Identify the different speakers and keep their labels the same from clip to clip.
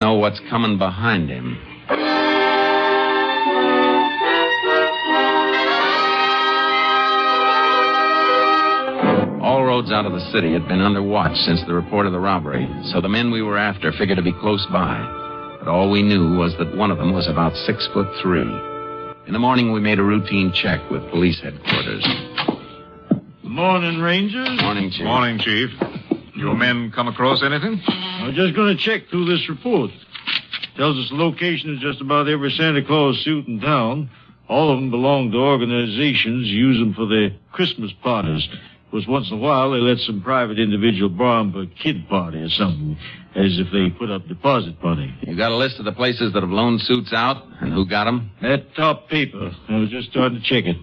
Speaker 1: know what's coming behind him. All roads out of the city had been under watch since the report of the robbery, so the men we were after figured to be close by. But all we knew was that one of them was about 6'3". In the morning, we made a routine check with police headquarters.
Speaker 2: Morning, Rangers.
Speaker 1: Morning, Chief.
Speaker 3: Morning, Chief. Your men come across anything?
Speaker 2: I'm just going to check through this report. Tells us the location of just about every Santa Claus suit in town. All of them belong to organizations, use them for their Christmas parties. Of course, once in a while, they let some private individual borrow them for a kid party or something, as if they put up deposit money.
Speaker 1: You got a list of the places that have loaned suits out and who got them?
Speaker 2: That top paper. I was just starting to check it.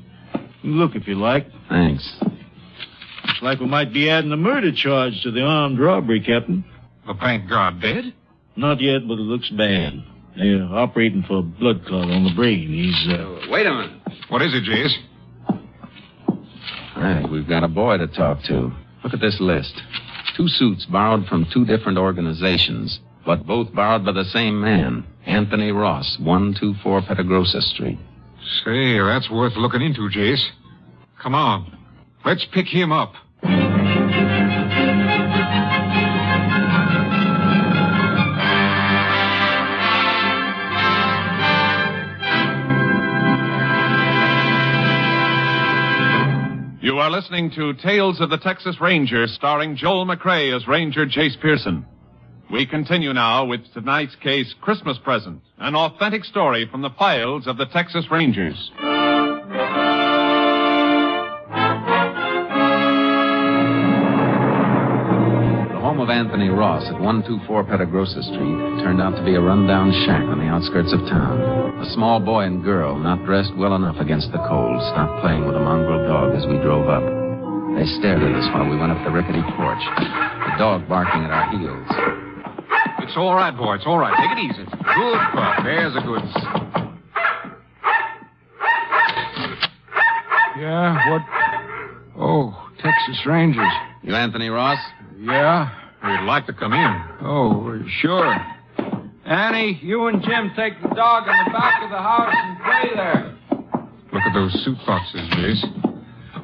Speaker 2: Look if you like.
Speaker 1: Thanks.
Speaker 2: Looks like we might be adding a murder charge to the armed robbery, Captain.
Speaker 3: The bank guard dead?
Speaker 2: Not yet, but it looks bad. They're operating for a blood clot on the brain. He's,
Speaker 1: Wait a minute.
Speaker 3: What is it, Jace?
Speaker 1: I think we've got a boy to talk to. Look at this list. 2 suits borrowed from 2 different organizations, but both borrowed by the same man, Anthony Ross, 124 Petagrosa Street.
Speaker 3: Say, that's worth looking into, Jace. Come on. Let's pick him up.
Speaker 4: You are listening to Tales of the Texas Ranger, starring Joel McRae as Ranger Jace Pearson. We continue now with tonight's case, Christmas Present, an authentic story from the files of the Texas Rangers.
Speaker 1: The home of Anthony Ross at 124 Petagrosa Street turned out to be a rundown shack on the outskirts of town. A small boy and girl, not dressed well enough against the cold, stopped playing with a mongrel dog as we drove up. They stared at us while we went up the rickety porch, the dog barking at our heels.
Speaker 3: It's all right, boy. It's all right. Take it easy. Good pup. There's a good...
Speaker 5: Yeah, what? Oh, Texas Rangers.
Speaker 1: You Anthony Ross?
Speaker 5: Yeah?
Speaker 3: We'd like to come in.
Speaker 5: Oh, sure. Annie, you and Jim take the dog in the back of the house and play there.
Speaker 3: Look at those suit boxes, Jace.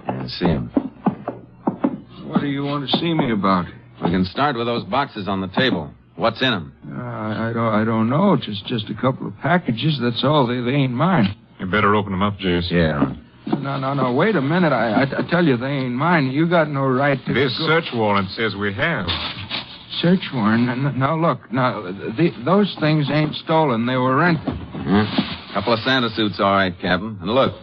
Speaker 1: Yeah, see him.
Speaker 5: What do you want to see me about?
Speaker 1: We can start with those boxes on the table. What's in them?
Speaker 5: I don't know. Just a couple of packages. That's all. They ain't mine.
Speaker 3: You better open them up, Jace.
Speaker 1: Yeah.
Speaker 5: No. Wait a minute. I tell you, they ain't mine. You got no right to...
Speaker 3: This search warrant says we have.
Speaker 5: Search warrant? Now, look. Now, those things ain't stolen. They were rented.
Speaker 1: Couple of Santa suits, all right, Captain. And look,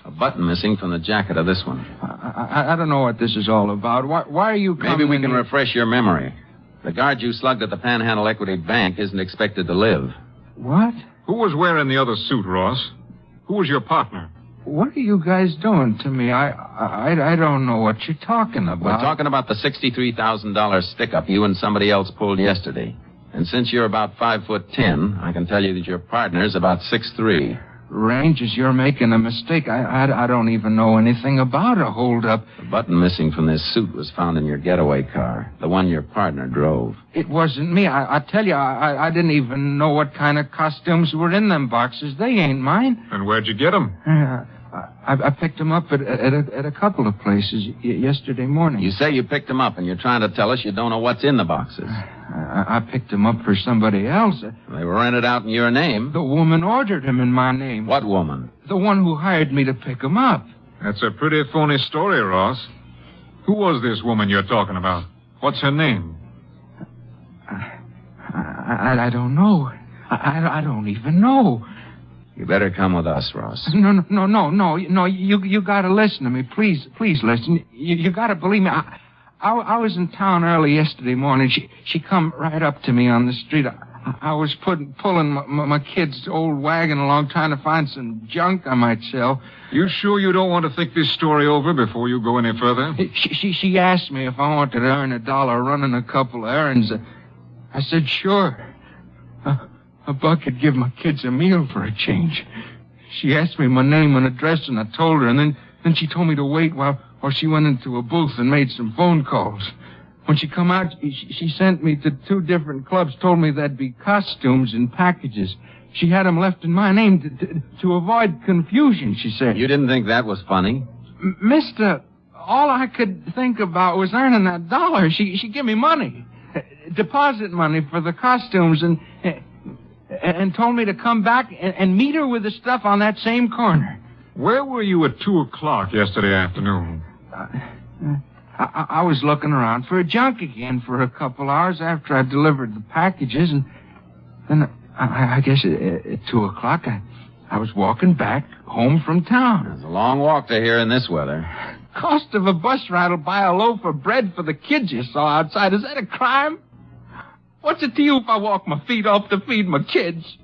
Speaker 1: a button missing from the jacket of this one.
Speaker 5: I don't know what this is all about. Why are you coming...
Speaker 1: Maybe we can refresh your memory. The guard you slugged at the Panhandle Equity Bank isn't expected to live.
Speaker 5: What?
Speaker 3: Who was wearing the other suit, Ross? Who was your partner?
Speaker 5: What are you guys doing to me? I don't know what you're talking about.
Speaker 1: We're talking about the $63,000 stick-up you and somebody else pulled yesterday. And since you're about 5'10", I can tell you that your partner's about 6'3".
Speaker 5: Rangers, you're making a mistake. I don't even know anything about a holdup.
Speaker 1: The button missing from this suit was found in your getaway car, the one your partner drove.
Speaker 5: It wasn't me. I tell you, I didn't even know what kind of costumes were in them boxes. They ain't mine.
Speaker 3: And where'd you get them?
Speaker 5: I picked them up at a couple of places yesterday morning.
Speaker 1: You say you picked them up, and you're trying to tell us you don't know what's in the boxes.
Speaker 5: I picked them up for somebody else.
Speaker 1: They were rented out in your name.
Speaker 5: The woman ordered them in my name.
Speaker 1: What woman?
Speaker 5: The one who hired me to pick them up.
Speaker 3: That's a pretty phony story, Ross. Who was this woman you're talking about? What's her name?
Speaker 5: I don't know. I don't even know.
Speaker 1: You better come with us, Ross.
Speaker 5: No. You gotta listen to me. Please listen. You gotta believe me. I was in town early yesterday morning. She come right up to me on the street. I was pulling my kid's old wagon along, trying to find some junk I might sell.
Speaker 3: You sure you don't want to think this story over before you go any further?
Speaker 5: She asked me if I wanted to earn $1 running a couple of errands. I said, sure. A buck could give my kids a meal for a change. She asked me my name and address, and I told her, and then she told me to wait while she went into a booth and made some phone calls. When she come out, she sent me to 2 different clubs, told me there'd be costumes and packages. She had them left in my name to avoid confusion, she said.
Speaker 1: You didn't think that was funny?
Speaker 5: Mister, all I could think about was earning that dollar. She gave me money, deposit money for the costumes, and told me to come back and meet her with the stuff on that same corner.
Speaker 3: Where were you at 2 o'clock yesterday afternoon?
Speaker 5: I was looking around for a junk again for a couple hours after I delivered the packages, and then I guess at 2 o'clock I was walking back home from town.
Speaker 1: It's a long walk to here in this weather.
Speaker 5: Cost of a bus ride will buy a loaf of bread for the kids you saw outside. Is that a crime? What's it to you if I walk my feet off to feed my kids?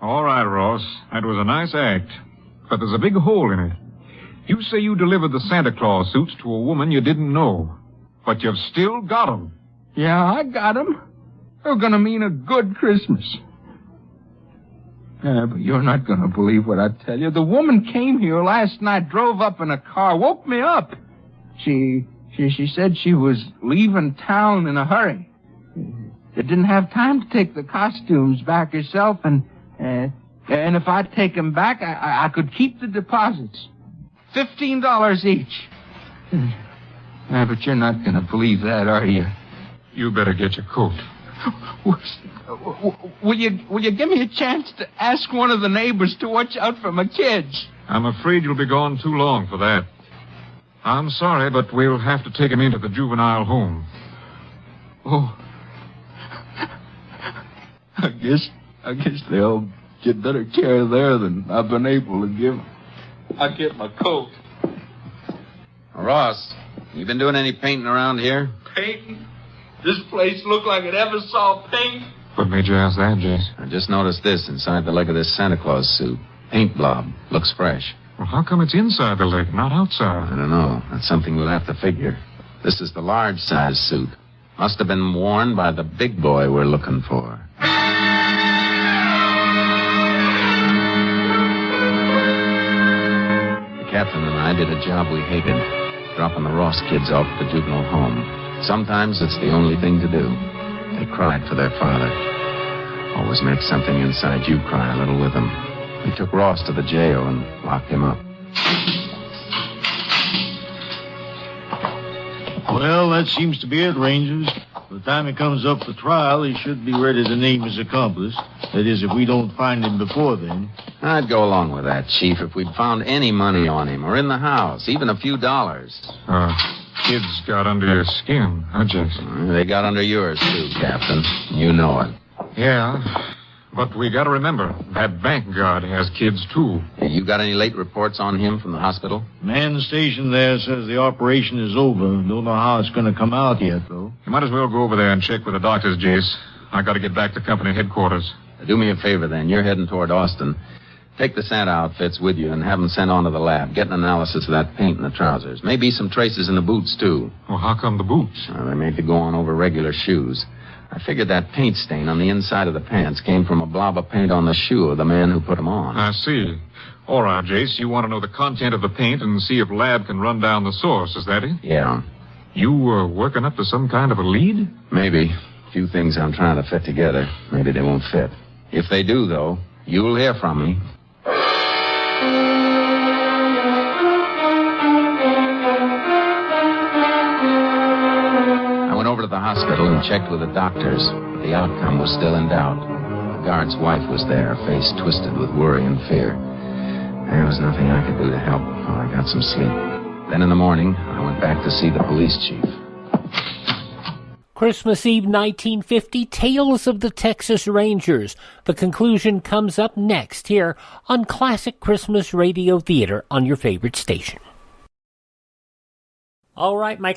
Speaker 3: All right, Ross. That was a nice act. But there's a big hole in it. You say you delivered the Santa Claus suits to a woman you didn't know. But you've still got 'em.
Speaker 5: Yeah, I got 'em. They're gonna mean a good Christmas. Yeah, but you're not gonna believe what I tell you. The woman came here last night, drove up in a car, woke me up. She said she was leaving town in a hurry. She didn't have time to take the costumes back herself, and if I'd take them back, I could keep the deposits. $15 each. Yeah, but you're not gonna believe that, are you?
Speaker 3: You better get your coat.
Speaker 5: Will you give me a chance to ask one of the neighbors to watch out for my kids?
Speaker 3: I'm afraid you'll be gone too long for that. I'm sorry, but we'll have to take him into the juvenile home.
Speaker 5: Oh. I guess they'll get better care there than I've been able to give. I'll get my coat.
Speaker 1: Ross, you been doing any painting around here?
Speaker 5: Painting? This place looked like it ever saw paint.
Speaker 3: What made you ask that, Jace?
Speaker 1: I just noticed this inside the leg of this Santa Claus suit. Paint blob. Looks fresh.
Speaker 3: Well, how come it's inside the leg, not outside?
Speaker 1: I don't know. That's something we'll have to figure. This is the large size suit. Must have been worn by the big boy we're looking for. The captain and I did a job we hated, dropping the Ross kids off at the juvenile home. Sometimes it's the only thing to do. They cried for their father. Always makes something inside you cry a little with them. We took Ross to the jail and locked him up.
Speaker 2: Well, that seems to be it, Rangers. By the time he comes up for trial, he should be ready to name his accomplice. That is, if we don't find him before then.
Speaker 1: I'd go along with that, Chief, if we'd found any money on him or in the house, even a few dollars.
Speaker 3: Kids got under your skin, huh, Jason?
Speaker 1: They got under yours, too, Captain. You know it.
Speaker 3: Yeah, but we got to remember, that bank guard has kids, too.
Speaker 1: Hey, you got any late reports on him from the hospital?
Speaker 2: Man stationed there says the operation is over. Don't know how it's going to come out yet, though.
Speaker 3: You might as well go over there and check with the doctors, Jace. I got to get back to company headquarters.
Speaker 1: Do me a favor, then. You're heading toward Austin. Take the Santa outfits with you and have them sent on to the lab. Get an analysis of that paint in the trousers. Maybe some traces in the boots, too.
Speaker 3: Well, how come the boots?
Speaker 1: They may be going over regular shoes. I figured that paint stain on the inside of the pants came from a blob of paint on the shoe of the man who put them on.
Speaker 3: I see. All right, Jace, you want to know the content of the paint and see if lab can run down the source, is that it?
Speaker 1: Yeah.
Speaker 3: You working up to some kind of a lead?
Speaker 1: Maybe. A few things I'm trying to fit together. Maybe they won't fit. If they do, though, you'll hear from me. I went over to the hospital and checked with the doctors. The outcome was still in doubt. The guard's wife was there, her face twisted with worry and fear. There was nothing I could do to help while I got some sleep. Then in the morning, I went back to see the police chief.
Speaker 6: Christmas Eve 1950, Tales of the Texas Rangers. The conclusion comes up next here on Classic Christmas Radio Theater on your favorite station. All right, my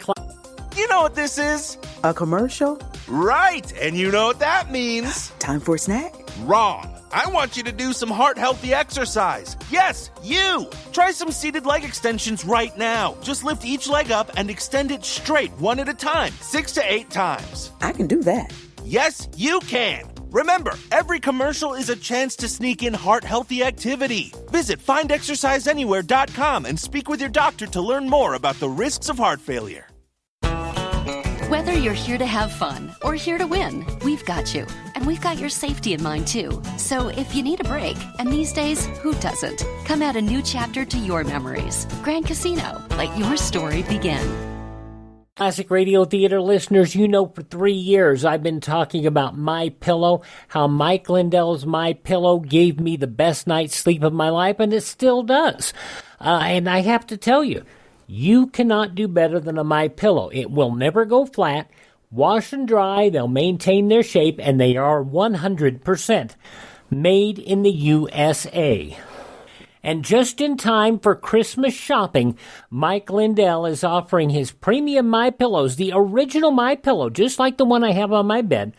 Speaker 7: You know what this is?
Speaker 8: A commercial?
Speaker 7: Right, and you know what that means.
Speaker 8: Time for a snack?
Speaker 7: Wrong. I want you to do some heart-healthy exercise. Yes, you! Try some seated leg extensions right now. Just lift each leg up and extend it straight, one at a time, 6 to 8 times.
Speaker 8: I can do that.
Speaker 7: Yes, you can. Remember, every commercial is a chance to sneak in heart-healthy activity. Visit FindExerciseAnywhere.com and speak with your doctor to learn more about the risks of heart failure.
Speaker 9: Whether you're here to have fun or here to win, we've got you. And we've got your safety in mind, too. So if you need a break, and these days, who doesn't? Come add a new chapter to your memories. Grand Casino. Let your story begin.
Speaker 6: Classic Radio Theater listeners, you know for 3 years I've been talking about MyPillow, how Mike Lindell's MyPillow gave me the best night's sleep of my life, and it still does. And I have to tell you, you cannot do better than a MyPillow. It will never go flat. Wash and dry, they'll maintain their shape, and they are 100% made in the USA. And just in time for Christmas shopping, Mike Lindell is offering his premium MyPillows, the original MyPillow, just like the one I have on my bed,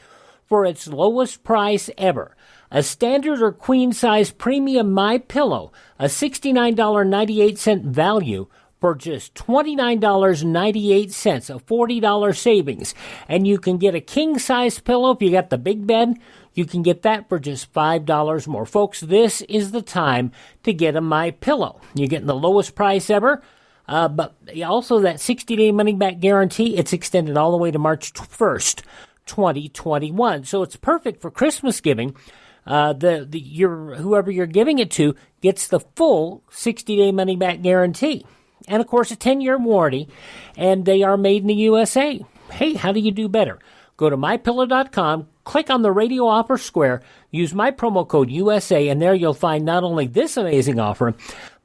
Speaker 6: for its lowest price ever. A standard or queen-size premium MyPillow, a $69.98 value for just $29.98, a $40 savings. And you can get a king-size pillow if you got the big bed. You can get that for just $5 more. Folks, this is the time to get a MyPillow. You're getting the lowest price ever, but also that 60-day money-back guarantee, it's extended all the way to March 1st, 2021. So it's perfect for Christmas giving. Whoever you're giving it to gets the full 60-day money-back guarantee. And, of course, a 10-year warranty, and they are made in the USA. Hey, how do you do better? Go to MyPillow.com, click on the radio offer square, use my promo code USA, and there you'll find not only this amazing offer,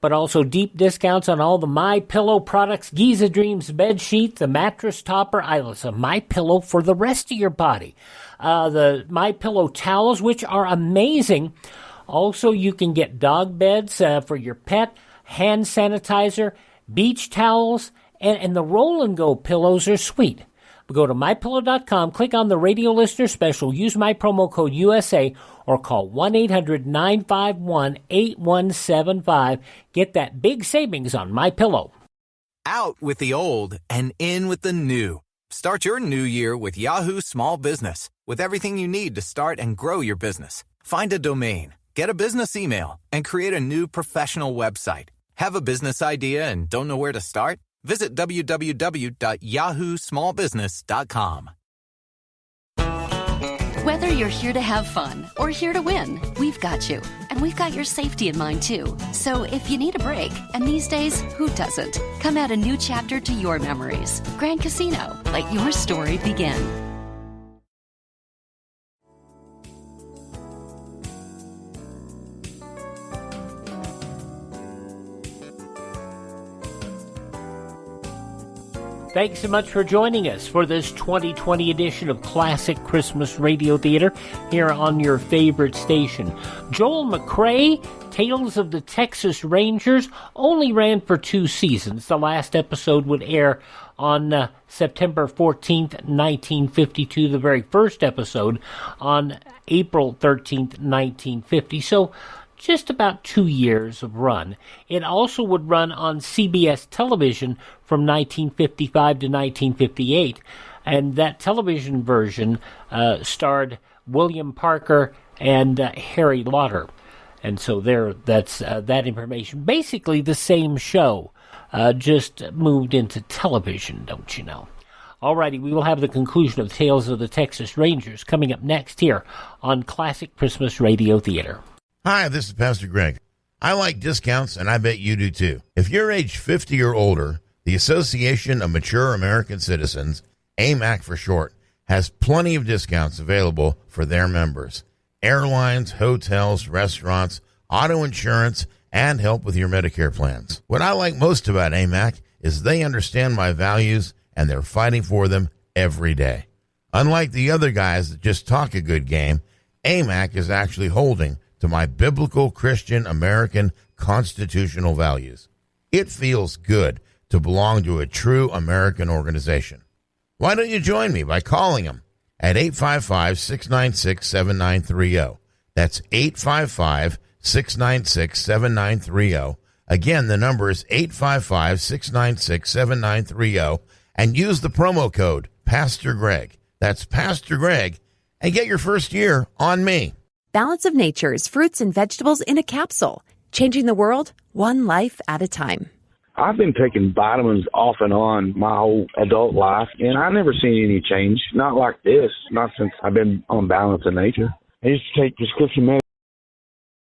Speaker 6: but also deep discounts on all the MyPillow products, Giza Dreams bed sheet, the mattress topper, a MyPillow for the rest of your body. The MyPillow towels, which are amazing. Also, you can get dog beds for your pet, hand sanitizer, beach towels, and the Roll and Go pillows are sweet. Go to MyPillow.com, click on the radio listener special, use my promo code USA, or call 1-800-951-8175. Get that big savings on MyPillow.
Speaker 10: Out with the old and in with the new. Start your new year with Yahoo Small Business, with everything you need to start and grow your business. Find a domain, get a business email, and create a new professional website. Have a business idea and don't know where to start? Visit www.yahoosmallbusiness.com.
Speaker 9: Whether you're here to have fun or here to win, we've got you. And we've got your safety in mind, too. So if you need a break, and these days, who doesn't? Come add a new chapter to your memories. Grand Casino. Let your story begin.
Speaker 6: Thanks so much for joining us for this 2020 edition of Classic Christmas Radio Theater here on your favorite station. Joel McCrea, Tales of the Texas Rangers, only ran for 2 seasons. The last episode would air on September 14th, 1952. The very first episode on April 13th, 1950. So just about 2 years of run. It also would run on CBS television from 1955 to 1958, and that television version starred William Parker and Harry Lauder. And so that's that information. Basically the same show, just moved into television, don't you know? Alrighty, we will have the conclusion of Tales of the Texas Rangers coming up next here on Classic Christmas Radio Theater.
Speaker 11: Hi, this is Pastor Greg. I like discounts, and I bet you do too. If you're age 50 or older, the Association of Mature American Citizens, AMAC for short, has plenty of discounts available for their members. Airlines, hotels, restaurants, auto insurance, and help with your Medicare plans. What I like most about AMAC is they understand my values, and they're fighting for them every day. Unlike the other guys that just talk a good game, AMAC is actually holding to my biblical Christian American constitutional values. It feels good to belong to a true American organization. Why don't you join me by calling them at 855-696-7930. That's 855-696-7930. Again, the number is 855-696-7930, and use the promo code Pastor Greg. That's Pastor Greg, and get your first year on me.
Speaker 12: Balance of Nature's fruits and vegetables in a capsule, changing the world one life at a time. I've been taking vitamins off and on my whole adult life, and I've never seen any change. Not like this, not since I've been on Balance of Nature. I used to take prescription medicine